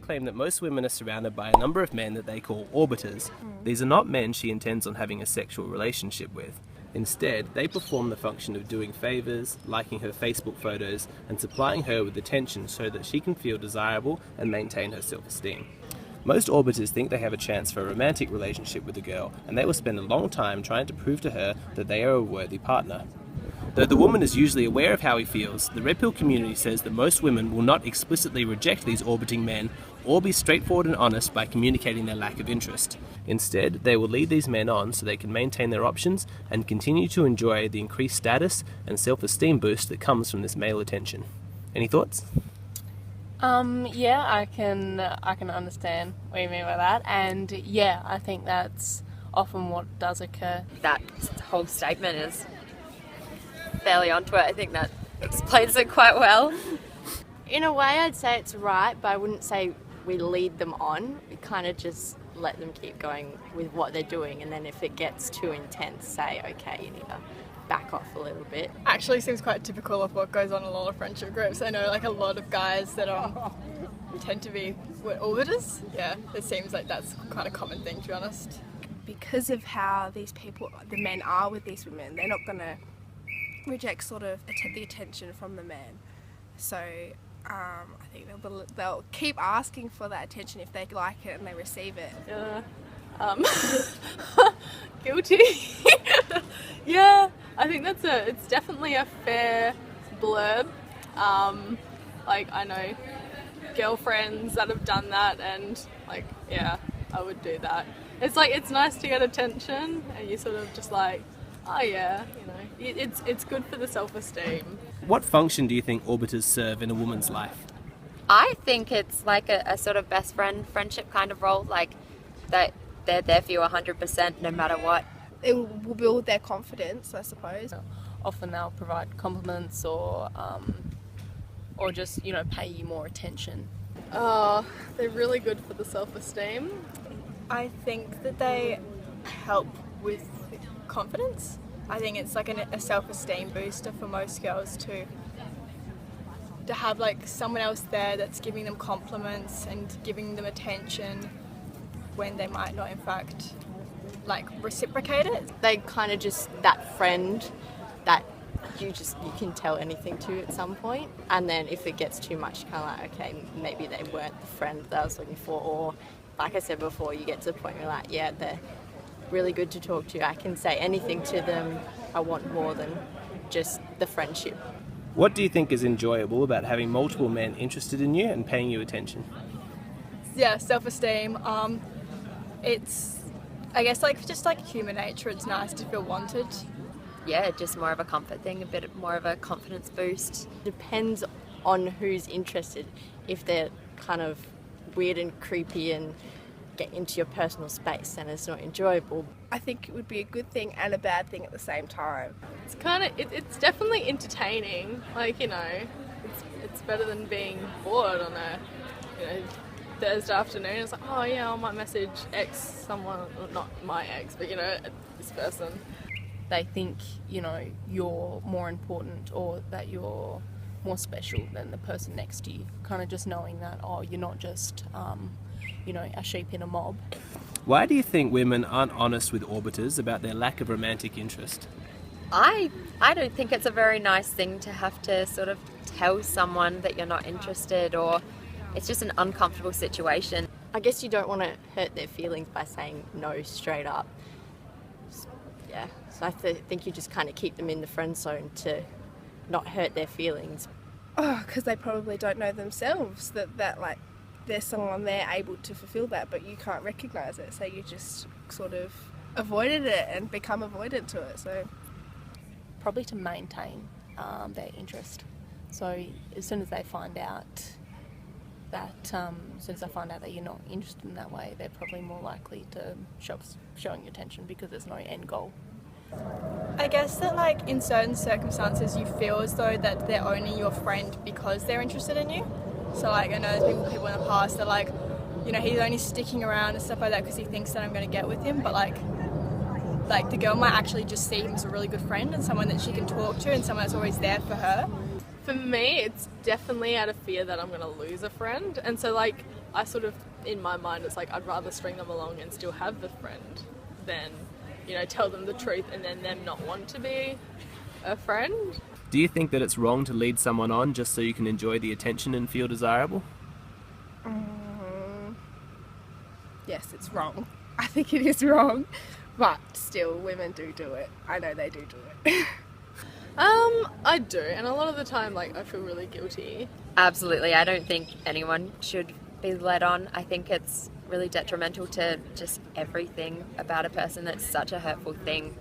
claim that most women are surrounded by a number of men that they call orbiters. These are not men she intends on having a sexual relationship with. Instead, they perform the function of doing favours, liking her Facebook photos, and supplying her with attention so that she can feel desirable and maintain her self-esteem. Most orbiters think they have a chance for a romantic relationship with a girl, and they will spend a long time trying to prove to her that they are a worthy partner. Though the woman is usually aware of how he feels, the Red Pill community says that most women will not explicitly reject these orbiting men or be straightforward and honest by communicating their lack of interest. Instead, they will lead these men on so they can maintain their options and continue to enjoy the increased status and self-esteem boost that comes from this male attention. Any thoughts? Yeah, I can understand what you mean by that, and yeah, I think that's often what does occur. That whole statement is fairly onto it. I think that explains it quite well. In a way, I'd say it's right, but I wouldn't say we lead them on. We kind of just let them keep going with what they're doing, and then if it gets too intense, say, okay, you need to back off a little bit. Actually seems quite typical of what goes on in a lot of friendship groups. I know like a lot of guys that tend to be orbiters. Yeah, it seems like that's quite a common thing, to be honest. Because of how these people, the men are with these women, they're not going to reject sort of the attention from the man. So I think they'll keep asking for that attention if they like it and they receive it. Guilty. Yeah, I think it's definitely a fair blurb. Like, I know girlfriends that have done that, and like, yeah, I would do that. It's like, it's nice to get attention, and you sort of just like, oh yeah, you know, it's good for the self-esteem. What function do you think orbiters serve in a woman's life? I think it's like a sort of best friendship kind of role, like that they're there for you 100% no matter what. It will build their confidence, I suppose. Often they'll provide compliments or just, you know, pay you more attention. They're really good for the self-esteem. I think that they help with confidence. I think it's like a self-esteem booster for most girls to have like someone else there that's giving them compliments and giving them attention when they might not in fact like reciprocate it. They kind of just that friend that you can tell anything to at some point, and then if it gets too much, kind of like, okay, maybe they weren't the friend that I was looking for, or like I said before, you get to the point where you're like, yeah, they're really good to talk to. I can say anything to them. I want more than just the friendship. What do you think is enjoyable about having multiple men interested in you and paying you attention? Yeah, self-esteem. It's, I guess, like just like human nature. It's nice to feel wanted. Yeah, just more of a comfort thing, a bit more of a confidence boost. Depends on who's interested. If they're kind of weird and creepy and get into your personal space, then it's not enjoyable. I think it would be a good thing and a bad thing at the same time. It's kind of, it's definitely entertaining. Like, you know, it's better than being bored on a, you know, Thursday afternoon. It's like, oh yeah, I might message someone, well, not my ex, but you know, this person. They think, you know, you're more important or that you're more special than the person next to you. Kind of just knowing that, oh, you're not just, you know, a sheep in a mob. Why do you think women aren't honest with orbiters about their lack of romantic interest? I don't think it's a very nice thing to have to sort of tell someone that you're not interested, or it's just an uncomfortable situation. I guess you don't want to hurt their feelings by saying no straight up. Yeah, so I think you just kind of keep them in the friend zone to not hurt their feelings. Oh, because they probably don't know themselves that like there's someone there able to fulfill that, but you can't recognise it, so you just sort of avoided it and become avoidant to it. So probably to maintain their interest. So as soon as they find out that you're not interested in that way, they're probably more likely to showing you attention because there's no end goal. I guess that like in certain circumstances you feel as though that they're only your friend because they're interested in you. So like I know there's people in the past that like, you know, he's only sticking around and stuff like that because he thinks that I'm going to get with him, but like the girl might actually just see him as a really good friend and someone that she can talk to and someone that's always there for her. For me, it's definitely out of fear that I'm going to lose a friend. And so, like, I sort of, in my mind, it's like I'd rather string them along and still have the friend than, you know, tell them the truth and then them not want to be a friend. Do you think that it's wrong to lead someone on just so you can enjoy the attention and feel desirable? Yes, it's wrong. I think it is wrong, but still, women do it. I know they do it. I do, and a lot of the time, like, I feel really guilty. Absolutely. I don't think anyone should be led on. I think it's really detrimental to just everything about a person. That's such a hurtful thing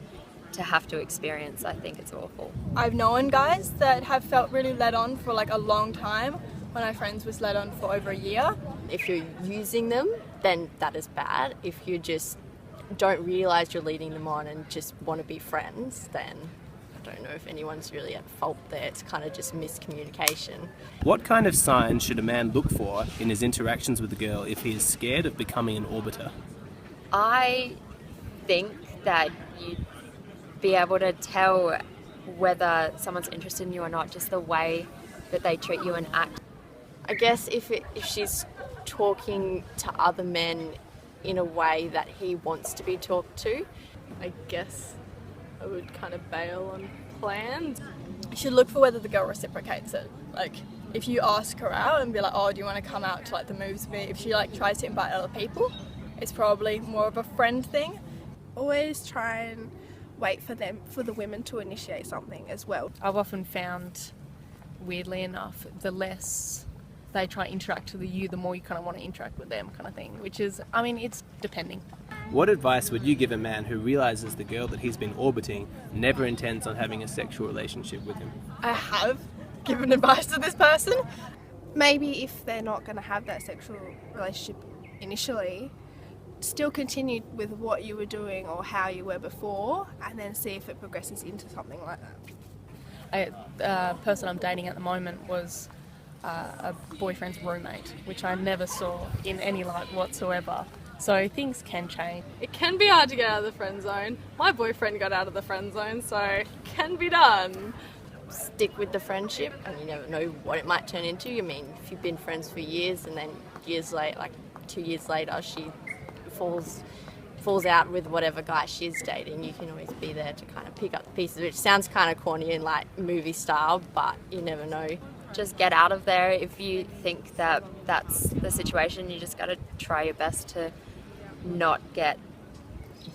to have to experience. I think it's awful. I've known guys that have felt really led on for like a long time. One of my friends was led on for over a year. If you're using them, then that is bad. If you just don't realise you're leading them on and just want to be friends, then I don't know if anyone's really at fault there. It's kind of just miscommunication. What kind of signs should a man look for in his interactions with a girl if he is scared of becoming an orbiter? I think that you'd be able to tell whether someone's interested in you or not, just the way that they treat you and act. I guess if she's talking to other men in a way that he wants to be talked to, I guess I would kind of bail on plans. You should look for whether the girl reciprocates it. Like, if you ask her out and be like, oh, do you want to come out to like the movies with me? If she like tries to invite other people, it's probably more of a friend thing. Always try and wait for the women to initiate something as well. I've often found, weirdly enough, the less they try to interact with you, the more you kind of want to interact with them, kind of thing, which is, I mean, it's depending. What advice would you give a man who realises the girl that he's been orbiting never intends on having a sexual relationship with him? I have given advice to this person. Maybe if they're not going to have that sexual relationship initially, still continue with what you were doing or how you were before, and then see if it progresses into something like that. The person I'm dating at the moment was a boyfriend's roommate, which I never saw in any light whatsoever. So things can change. It can be hard to get out of the friend zone. My boyfriend got out of the friend zone, so it can be done. Stick with the friendship, and you never know what it might turn into. I mean, if you've been friends for years and then years later, like 2 years later, she falls out with whatever guy she's dating, you can always be there to kind of pick up the pieces, which sounds kind of corny and like movie style, but you never know. Just get out of there. If you think that that's the situation, you just got to try your best to not get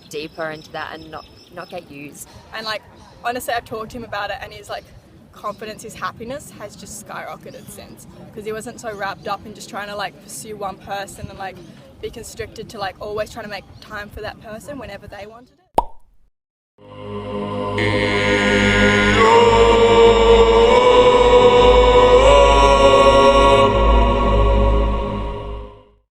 deeper into that and not get used. And like, honestly, I've talked to him about it, and his like confidence, his happiness has just skyrocketed since, because he wasn't so wrapped up in just trying to like pursue one person and like be constricted to like always trying to make time for that person whenever they wanted it.